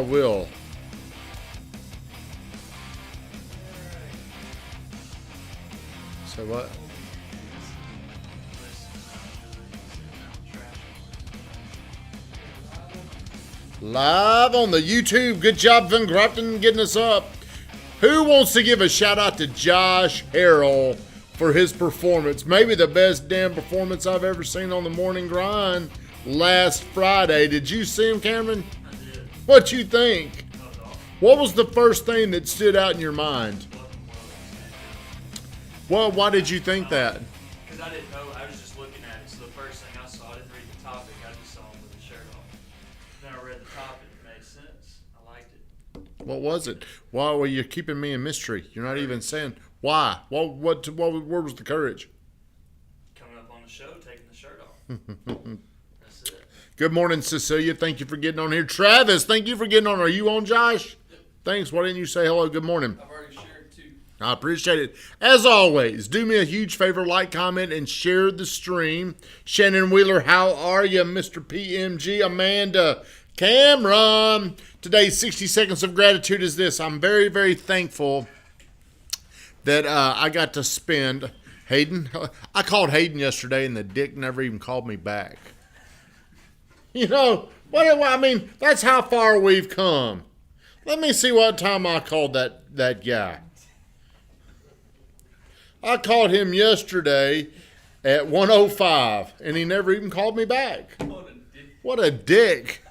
I will. So what? Live on the YouTube. Good job, Van Grafton, getting us up. Who wants to give a shout out to Josh Harrell for his performance? Maybe the best damn performance I've ever seen on the morning grind last Friday. Did you see him, Cameron? I did. What you think? What was the first thing that stood out in your mind? Well, why did you think that? Because I didn't know. I was just looking at it. So the first thing I saw, I didn't read the topic. I just saw him with his shirt off. Then I read the topic. It made sense. I liked it. What was it? Why were you keeping me in mystery? You're not even saying why. Where was the courage? Coming up on the show, taking the shirt off. That's it. Good morning, Cecilia. Thank you for getting on here. Travis, thank you for getting on. Are you on, Josh? Yep. Thanks. Why didn't you say hello? Good morning. I've already shared too. I appreciate it. As always, do me a huge favor, like, comment, and share the stream. Shannon Wheeler, how are you? Mr. PMG, Amanda, Cameron. Today's 60 seconds of gratitude is this. I'm very, very thankful that I got to spend Hayden. I called Hayden yesterday, and the dick never even called me back. You know, I mean, that's how far we've come. Let me see what time I called that guy. I called him yesterday at 1:05, and he never even called me back. What a dick.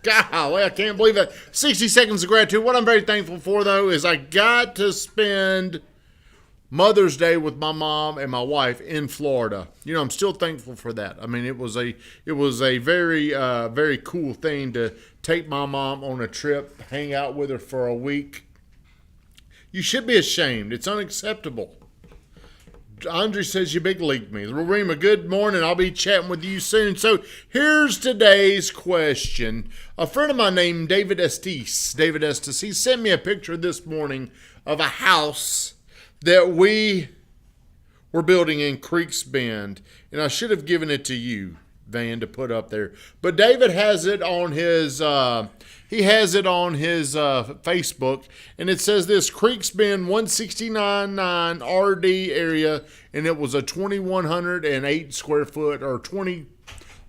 Golly, I can't believe that. 60 seconds of gratitude. What I'm very thankful for, though, is I got to spend Mother's Day with my mom and my wife in Florida. You know, I'm still thankful for that. I mean, it was a very, very cool thing to take my mom on a trip, hang out with her for a week. You should be ashamed. It's unacceptable. Andre says you big leagued me. Rima, good morning. I'll be chatting with you soon. So here's today's question. A friend of mine named David Estes, he sent me a picture this morning of a house that we were building in Creeks Bend. And I should have given it to you, Van, to put up there. But David has it on his Facebook, and it says this: Creeks Bend 169.9 RD area, and it was a 2,108 square foot, or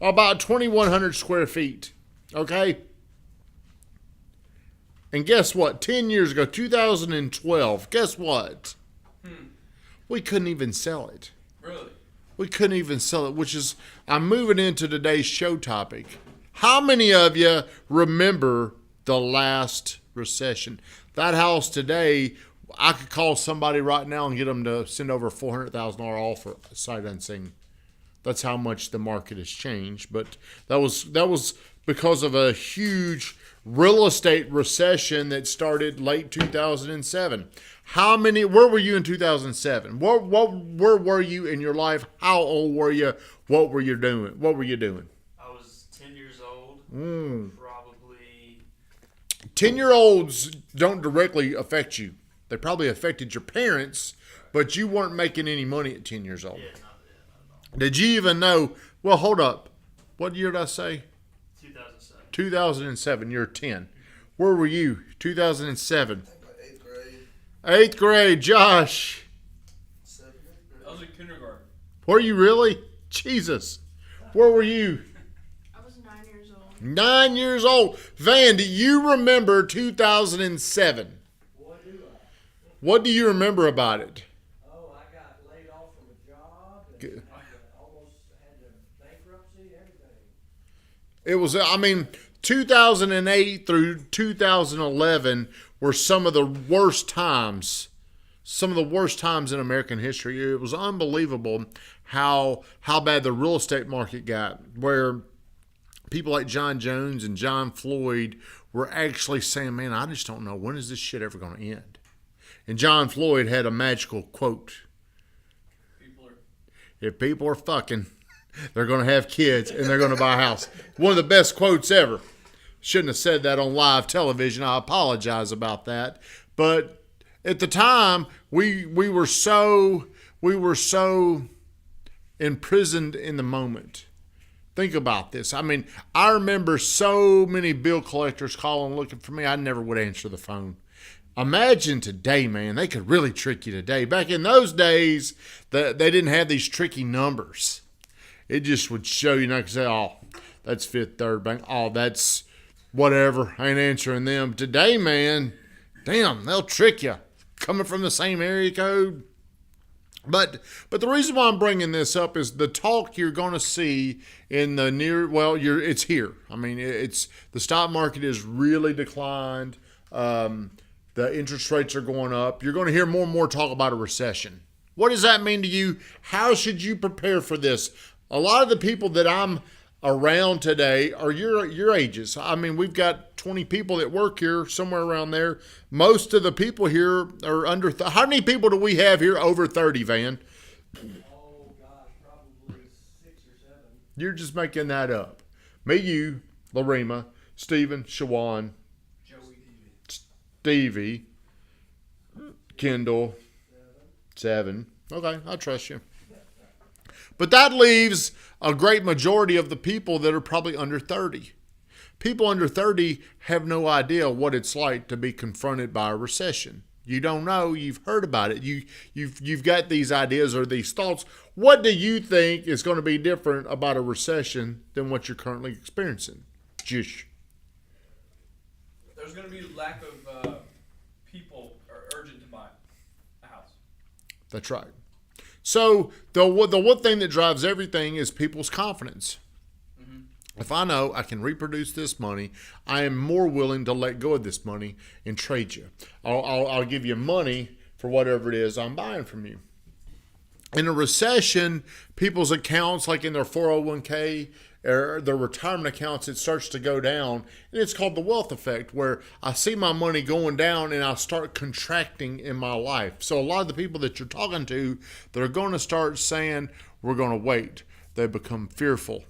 about 2,100 square feet. Okay. And guess what? 10 years ago, 2012. Guess what? We couldn't even sell it. Really? We couldn't even sell it, which is, I'm moving into today's show topic. How many of you remember the last recession? That house today, I could call somebody right now and get them to send over a $400,000 offer, sight unseen. That's how much the market has changed. But that was because of a huge real estate recession that started late 2007. Where were you in 2007? Where were you in your life? How old were you? What were you doing? I was 10 years old. Probably. 10-year-olds don't directly affect you. They probably affected your parents, but you weren't making any money at 10 years old. Yeah, not at all. Did you even know? Well, hold up. What year did I say? 2007. 2007. You're 10. Where were you? 2007. Eighth grade. 8th grade. Josh. I was in kindergarten. Were you really? Jesus. Where were you? I was 9 years old. 9 years old. Van, do you remember 2007? What do you remember about it? Oh, I got laid off from a job and almost had bankruptcy, everything. It was, 2008 through 2011 were some of the worst times in American history. It was unbelievable how bad the real estate market got, where people like John Jones and John Floyd were actually saying, man, I just don't know, when is this shit ever going to end? And John Floyd had a magical quote. If people are fucking, they're going to have kids and they're going to buy a house. One of the best quotes ever. Shouldn't have said that on live television. I apologize about that. But at the time, we were so imprisoned in the moment Think about this. I mean, I remember so many bill collectors calling looking for me. I never would answer the phone. Imagine today, man. They could really trick you today. Back in those days, they didn't have these tricky numbers. It just would show you, not say, oh, that's Fifth Third Bank. Oh, that's whatever. I ain't answering them. Today, man, damn, they'll trick you. Coming from the same area code. But the reason why I'm bringing this up is the talk you're going to see in the it's here. I mean, it's the stock market is really declined. The interest rates are going up. You're going to hear more and more talk about a recession. What does that mean to you? How should you prepare for this? A lot of the people that I'm around today are your ages. I mean, we've got 20 people that work here, somewhere around there. Most of the people here are under. How many people do we have here over 30, Van? Oh, gosh, probably 6 or 7. You're just making that up. Me, you, Larima, Stephen, Shawan, Joey. Stevie, Kendall, 7. Okay, I trust you. But that leaves a great majority of the people that are probably under 30. People under 30 have no idea what it's like to be confronted by a recession. You don't know. You've heard about it. You've got these ideas or these thoughts. What do you think is going to be different about a recession than what you're currently experiencing? Jish. There's going to be lack of people are urgent to buy a house. That's right. So the one thing that drives everything is people's confidence. Mm-hmm. If I know I can reproduce this money, I am more willing to let go of this money and trade you. I'll give you money for whatever it is I'm buying from you. In a recession, people's accounts, like in their 401k or their retirement accounts, it starts to go down. And it's called the wealth effect, where I see my money going down and I start contracting in my life. So a lot of the people that you're talking to, they're going to start saying, we're going to wait. They become fearful.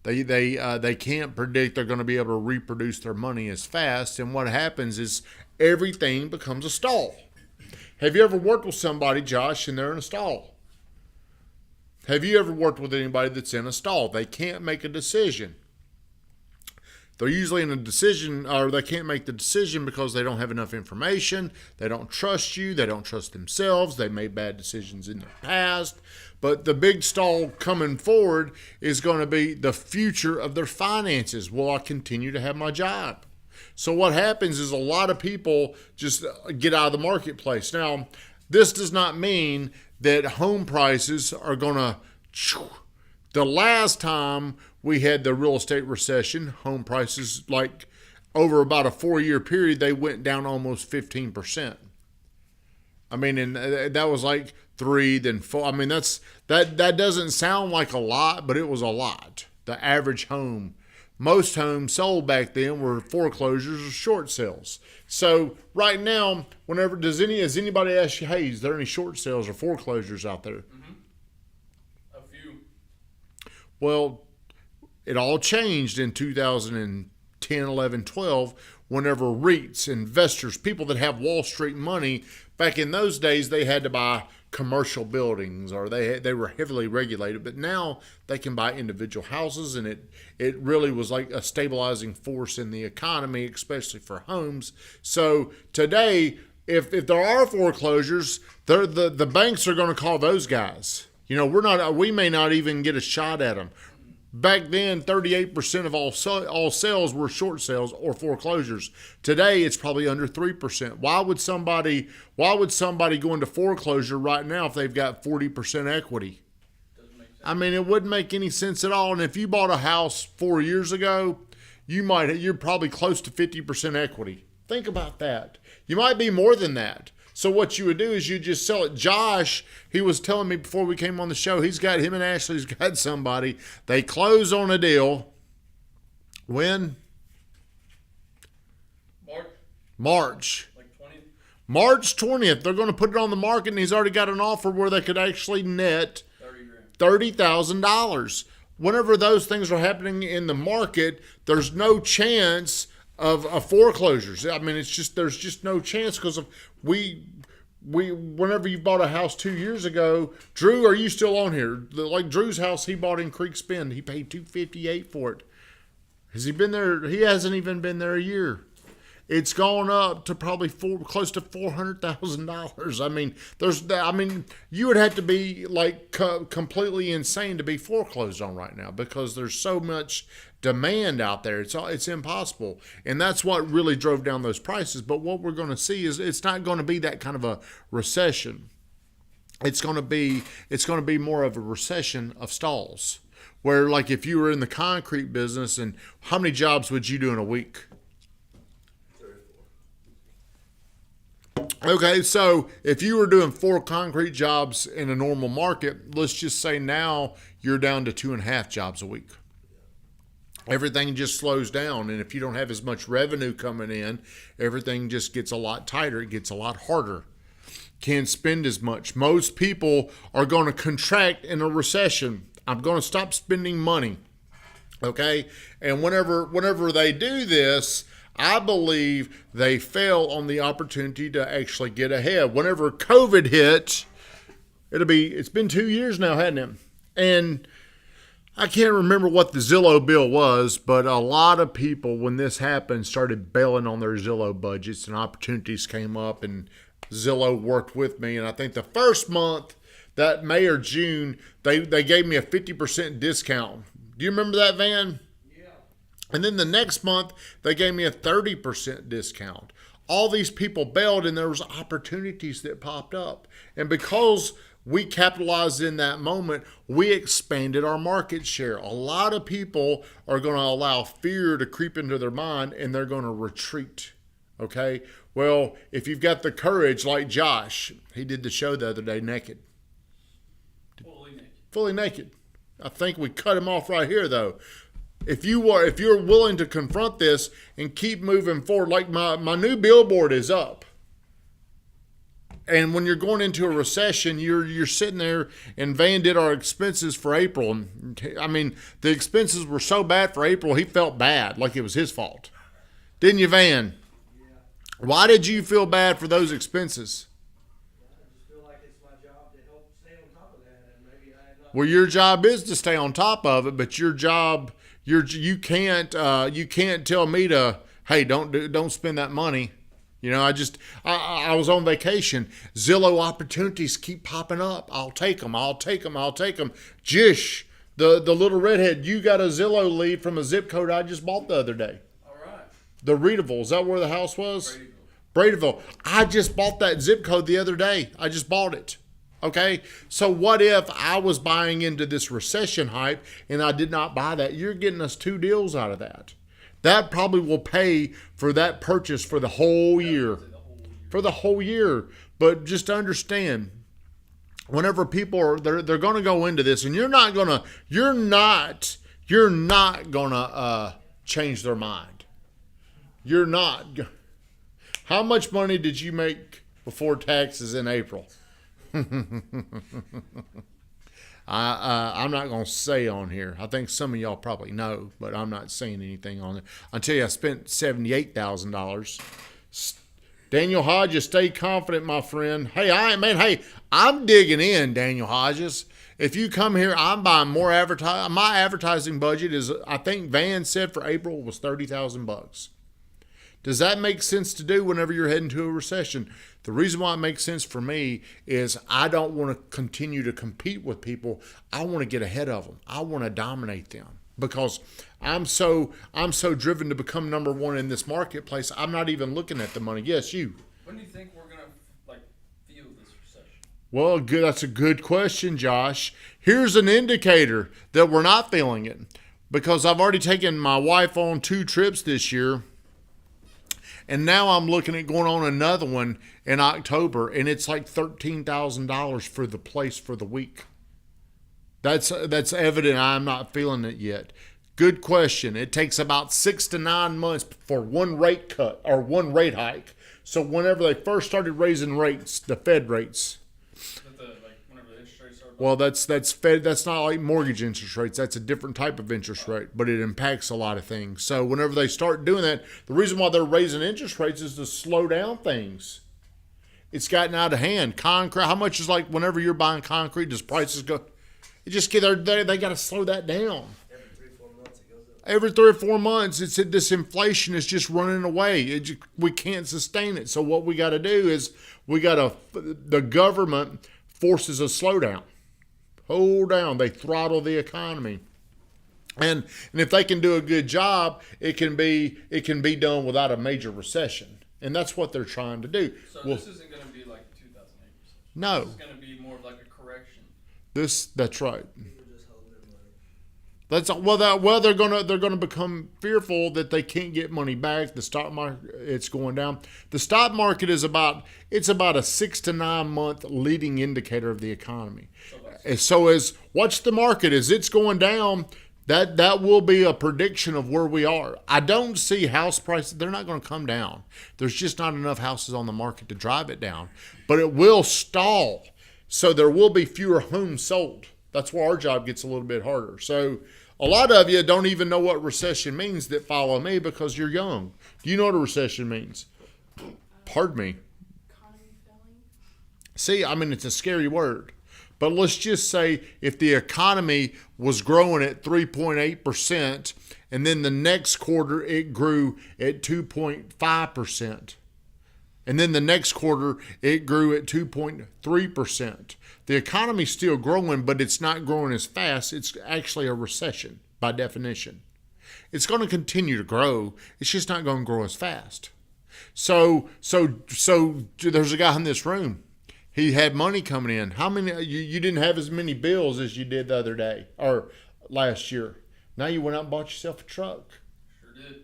They can't predict they're going to be able to reproduce their money as fast. And what happens is everything becomes a stall. Have you ever worked with somebody, Josh, and they're in a stall? Have you ever worked with anybody that's in a stall? They can't make a decision. They're usually in a decision, or they can't make the decision because they don't have enough information. They don't trust you. They don't trust themselves. They made bad decisions in the past. But the big stall coming forward is going to be the future of their finances. Will I continue to have my job? So what happens is a lot of people just get out of the marketplace. Now, this does not mean that home prices are going to. The last time we had the real estate recession, home prices, like over about a 4-year period, they went down almost 15%. I mean, and that was like 3, then 4. I mean, that doesn't sound like a lot, but it was a lot. The average home. Most homes sold back then were foreclosures or short sales. So right now, has anybody asked you, hey, is there any short sales or foreclosures out there? Mm-hmm. A few. Well, it all changed in 2010, 11, 12, whenever REITs, investors, people that have Wall Street money, back in those days, they had to buy commercial buildings, or they were heavily regulated, but now they can buy individual houses, and it really was like a stabilizing force in the economy, especially for homes. So today, if there are foreclosures, the banks are going to call those guys. You know, we may not even get a shot at them. Back then, 38% of all sales were short sales or foreclosures. Today, it's probably under 3%. Why would somebody go into foreclosure right now if they've got 40% equity? Doesn't make sense. I mean, it wouldn't make any sense at all. And if you bought a house 4 years ago, you're probably close to 50% equity. Think about that. You might be more than that. So what you would do is you just sell it. Josh, he was telling me before we came on the show, him and Ashley's got somebody. They close on a deal. When? March. Like 20th? March 20th. They're going to put it on the market, and he's already got an offer where they could actually net $30,000. Whenever those things are happening in the market, there's no chance of foreclosures. I mean, there's just no chance because whenever you bought a house 2 years ago, Drew, are you still on here? Like Drew's house he bought in Creek Spend, he paid $258 for it. Has he been there? He hasn't even been there a year. It's gone up to probably close to $400,000. I mean, you would have to be like completely insane to be foreclosed on right now because there's so much demand out there. It's impossible, and that's what really drove down those prices. But what we're going to see is it's not going to be that kind of a recession. It's going to be more of a recession of stalls, where like if you were in the concrete business, and how many jobs would you do in a week? Okay, so if you were doing 4 concrete jobs in a normal market, let's just say now you're down to 2.5 jobs a week. Everything just slows down, and if you don't have as much revenue coming in, everything just gets a lot tighter. It gets a lot harder. Can't spend as much. Most people are going to contract in a recession. I'm going to stop spending money. Okay, and whenever they do this, I believe they fail on the opportunity to actually get ahead. Whenever COVID hit, it's been 2 years now, hasn't it? And I can't remember what the Zillow bill was, but a lot of people, when this happened, started bailing on their Zillow budgets, and opportunities came up, and Zillow worked with me. And I think the first month, that May or June, they gave me a 50% discount. Do you remember that, Van? And then the next month, they gave me a 30% discount. All these people bailed, and there was opportunities that popped up. And because we capitalized in that moment, we expanded our market share. A lot of people are going to allow fear to creep into their mind, and they're going to retreat. Okay? Well, if you've got the courage, like Josh, he did the show the other day naked. Fully naked. I think we cut him off right here, though. If you're willing to confront this and keep moving forward, like my new billboard is up. And when you're going into a recession, you're sitting there, and Van did our expenses for April. And I mean, the expenses were so bad for April, he felt bad, like it was his fault. Didn't you, Van? Yeah. Why did you feel bad for those expenses? I just feel like it's my job to help stay on top of that, and maybe I have not. Well, your job is to stay on top of it, but your job, you can't tell me to, hey, don't spend that money. You know, I was on vacation. Zillow opportunities keep popping up. I'll take them. Jish, the little redhead, you got a Zillow lead from a zip code I just bought the other day. All right. The Readable. Is that where the house was? Bradyville. I just bought that zip code the other day. I just bought it. Okay? So what if I was buying into this recession hype and I did not buy that? You're getting us 2 deals out of that. That probably will pay for that purchase for the whole year. For the whole year. But just understand, whenever people are they're going to go into this, and you're not going to change their mind. You're not. How much money did you make before taxes in April? I'm not going to say on here. I think some of y'all probably know, but I'm not saying anything on it. I'll tell you, I spent $78,000. Daniel Hodges, stay confident, my friend. Hey, I'm digging in, Daniel Hodges. If you come here, I'm buying more advertising. My advertising budget is, I think Van said for April was $30,000. Does that make sense to do whenever you're heading to a recession? The reason why it makes sense for me is I don't want to continue to compete with people. I want to get ahead of them. I want to dominate them because I'm so driven to become number one in this marketplace. I'm not even looking at the money. Yes, you. When do you think we're gonna feel this recession? Well, good. That's a good question, Josh. Here's an indicator that we're not feeling it because I've already taken my wife on 2 trips this year. And now I'm looking at going on another one in October, and it's like $13,000 for the place for the week. That's evident I'm not feeling it yet. Good question. It takes about 6 to 9 months for one rate cut or one rate hike. So whenever they first started raising rates, the Fed rates. Whenever the interest rates are. Well, that's Fed. That's not like mortgage interest rates. That's a different type of interest rate, but it impacts a lot of things. So whenever they start doing that, the reason why they're raising interest rates is to slow down things. It's gotten out of hand. Concrete, how much is like whenever you're buying concrete, does prices go? It just they got to slow that down. Every 3 or 4 months, it's this inflation is just running away. We can't sustain it. So what we got to do is the government forces a slowdown. Hold down. They throttle the economy. And if they can do a good job, it can be done without a major recession. And that's what they're trying to do. So this isn't going to be like the 2008 recession. No. This is going to be more of like a correction. That's right. They're gonna become fearful that they can't get money back. The stock market, it's going down. The stock market is about a 6 to 9 month leading indicator of the economy. Watch the market as it's going down. That will be a prediction of where we are. I don't see house prices. They're not going to come down. There's just not enough houses on the market to drive it down. But it will stall. So there will be fewer homes sold. That's where our job gets a little bit harder. So a lot of you don't even know what recession means that follow me because you're young. Do you know what a recession means? Pardon me. Economy failing. See, I mean, it's a scary word. But let's just say if the economy was growing at 3.8% and then the next quarter it grew at 2.5%. And then the next quarter it grew at 2.3%. The economy's still growing, but it's not growing as fast. It's actually a recession by definition. It's going to continue to grow. It's just not going to grow as fast. So there's a guy in this room. He had money coming in. How many? You didn't have as many bills as you did the other day or last year. Now you went out and bought yourself a truck. Sure did.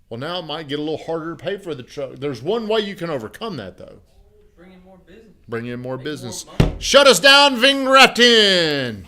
Well, now it might get a little harder to pay for the truck. There's one way you can overcome that, though. Bring in more business. Bring in more Make business. more money. Shut us down, Vingratin.